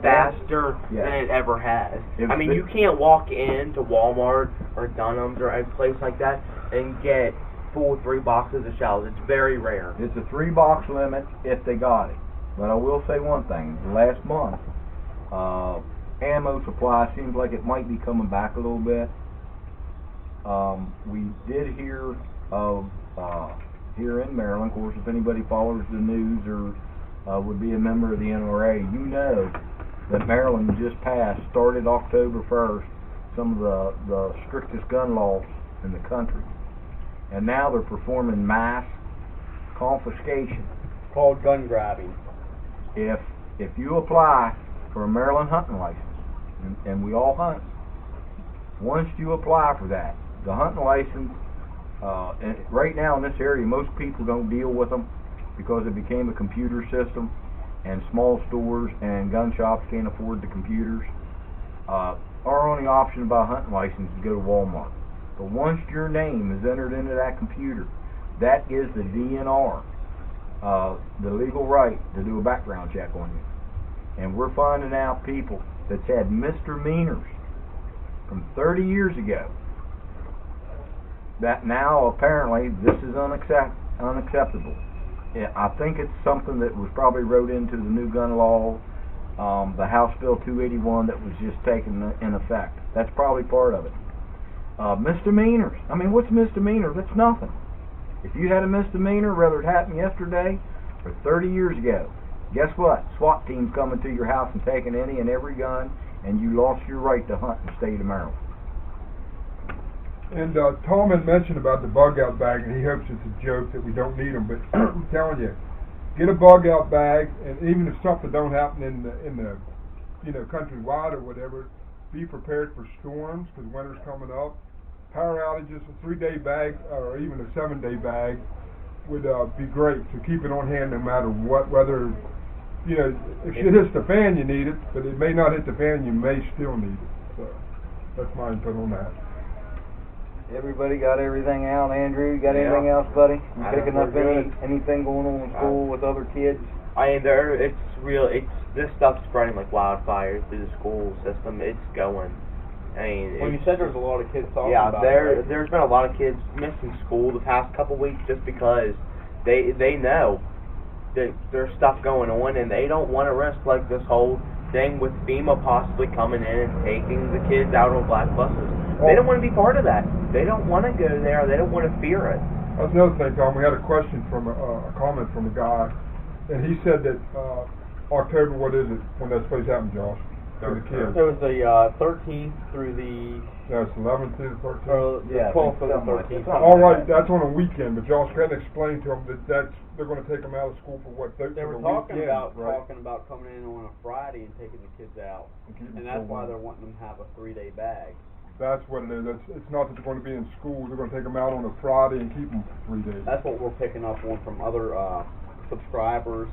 faster than it ever has. I mean, you can't walk into Walmart or Dunham's or a place like that and get full 3 boxes of shells. It's very rare. It's a 3-box limit if they got it. But I will say one thing. Last month, ammo supply seems like it might be coming back a little bit. We did hear of here in Maryland, of course, if anybody follows the news or would be a member of the NRA, you know that Maryland just passed, started October 1st, some of the strictest gun laws in the country. And now they're performing mass confiscation. It's called gun grabbing. If you apply for a Maryland hunting license, and we all hunt, once you apply for that, the hunting license, and right now in this area, most people don't deal with them because it became a computer system, and small stores and gun shops can't afford the computers. Our only option to buy a hunting license is to go to Walmart. But once your name is entered into that computer, that gives the DNR the legal right to do a background check on you. And we're finding out people that's had misdemeanors from 30 years ago that now apparently this is unacceptable. I think it's something that was probably wrote into the new gun law, the House Bill 281 that was just taken in effect. That's probably part of it. Misdemeanors. I mean, what's misdemeanor? That's nothing. If you had a misdemeanor, whether it happened yesterday or 30 years ago, guess what? SWAT team's coming to your house and taking any and every gun, and you lost your right to hunt in the state of Maryland. And Tom had mentioned about the bug-out bag, and he hopes it's a joke that we don't need them. But I'm telling you, get a bug-out bag, and even if something don't happen in the countrywide or whatever, be prepared for storms because winter's coming up. Power outages, a 3-day bag or even a 7-day bag would be great. So keep it on hand no matter what, whether, if shit hits the fan, you need it, but it may not hit the fan, you may still need it. So that's my input on that. Everybody got everything out? Andrew, you got anything else, buddy? You picking up anything going on in school with other kids? I mean, this stuff's spreading like wildfire through the school system. It's going. I mean, well, you said there's a lot of kids talking about it. Yeah, there's been a lot of kids missing school the past couple weeks just because they know that there's stuff going on and they don't want to risk like this whole thing with FEMA possibly coming in and taking the kids out on black buses. They don't want to be part of that. They don't want to go there. They don't want to fear it. That's another thing, Tom. We had a question from a comment from a guy, and he said that October, what is it when that's supposed to happen, Josh? For the kids. It was the 13th through the... No, it's 11th through the 13th? The 12th through the 13th. All right, that's on a weekend, but Josh couldn't explain to them that they're going to take them out of school for what? They were talking about coming in on a Friday and taking the kids out, and that's why they're wanting them to have a 3-day bag. That's what it is. It's not that they're going to be in school. They're going to take them out on a Friday and keep them for 3 days. That's what we're picking up on from other subscribers.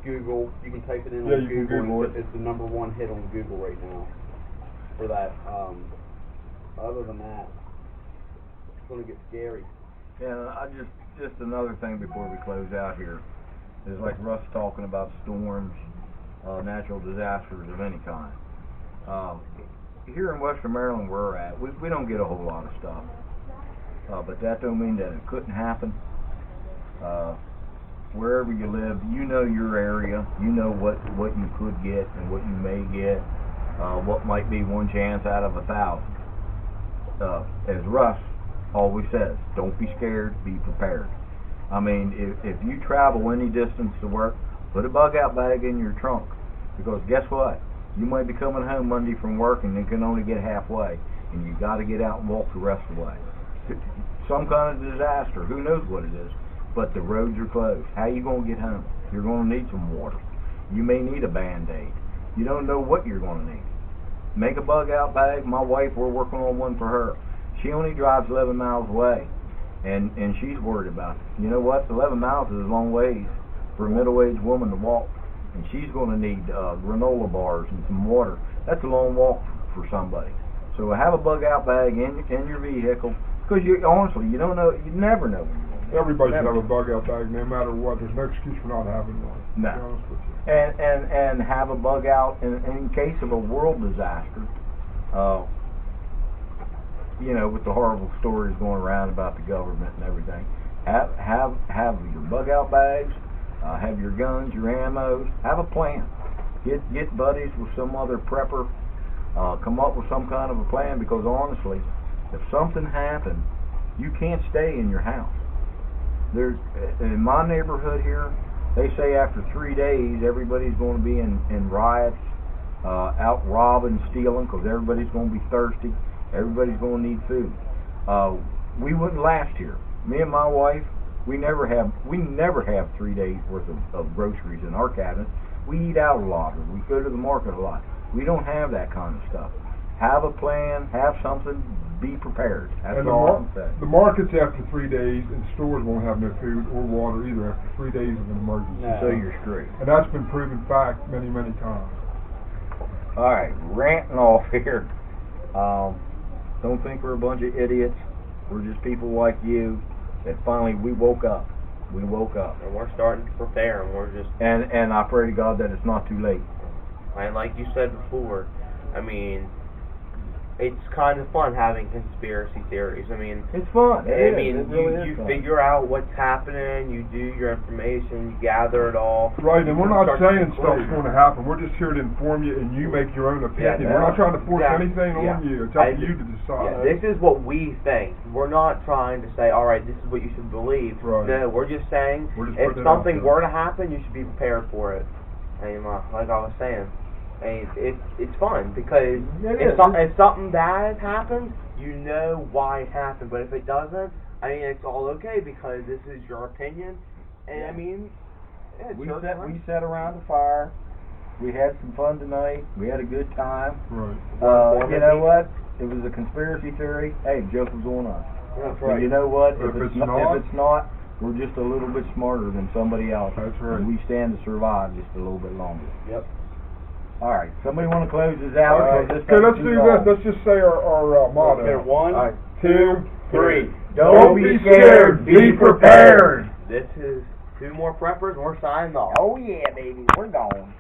Google, you can type it in on Google. Google. It's the #1 hit on Google right now for that. Other than that, it's going to get scary. Yeah, just another thing before we close out here is like Russ talking about storms, natural disasters of any kind. Here in Western Maryland where we're at, we don't get a whole lot of stuff, but that don't mean that it couldn't happen. Wherever you live, you know your area, you know what you could get and what you may get, what might be one chance out of 1,000. As Russ always says, don't be scared, be prepared. I mean, if you travel any distance to work, put a bug-out bag in your trunk, because guess what? You might be coming home Monday from work and you can only get halfway, and you got to get out and walk the rest of the way. Some kind of disaster, who knows what it is, but the roads are closed. How you going to get home? You're going to need some water. You may need a Band-Aid. You don't know what you're going to need. Make a bug-out bag. My wife, we're working on one for her. She only drives 11 miles away, and she's worried about it. You know what? 11 miles is a long ways for a middle-aged woman to walk, and she's going to need granola bars and some water. That's a long walk for somebody. So have a bug-out bag in your vehicle, because honestly, you don't know. You never know when you're going to Everybody should Never. have a bug out bag, no matter what. There's no excuse for not having one. No. To be honest with you. And have a bug out in case of a world disaster. You know, with the horrible stories going around about the government and everything. Have your bug out bags. Have your guns, your ammos. Have a plan. Get buddies with some other prepper. Come up with some kind of a plan, because honestly, if something happened, you can't stay in your house. There's in my neighborhood here, they say after 3 days everybody's going to be in riots, out robbing, stealing, because everybody's going to be thirsty. Everybody's going to need food. We wouldn't last here. Me and my wife, we never have 3 days worth of groceries in our cabinet. We eat out a lot, or we go to the market a lot. We don't have that kind of stuff. Have a plan, have something, be prepared. That's And all I'm saying. the markets after 3 days, and stores won't have no food or water either after 3 days of an emergency. No. So you're screwed. And that's been proven fact many, many times. All right, ranting off here. Don't think we're a bunch of idiots. We're just people like you that finally we woke up. We woke up. And we're starting to prepare, and we're just, And I pray to God that it's not too late. and like you said before, I mean, it's kind of fun having conspiracy theories. I mean, It's fun. I It mean, is. It really you is fun. figure out what's happening, you do your information, you gather it all. Right, and we're not Start to saying conclude. stuff's going to happen. We're just here to inform you, and you make your own opinion. Yeah, We're not trying to force yeah, anything yeah. on you. It's up I- to you to decide. Yeah, this is what we think. We're not trying to say, all right, this is what you should believe. Right. No, we're just saying, We're just if putting it out something there. were to happen, you should be prepared for it. And like I was saying, and it's fun because It is. if something bad happens, you know why it happened. But if it doesn't, I mean, it's all okay because this is your opinion. And I mean, yeah, it's We your time. sat around the fire. We had some fun tonight. We had a good time. Right. You know what? It was a conspiracy theory. Hey, joke was on us. That's But right. you know what? But if it's if not- it's not, we're just a little bit smarter than somebody else. That's right. And we stand to survive just a little bit longer. Yep. All right. Somebody want to close this out? Okay, Because this okay, let's thing's do too this. long. Let's just say our motto. Okay, 1, All right. 2, 3. Don't be scared. Be prepared. This is 2 more preppers, and we're signing off. Oh yeah, baby. We're gone.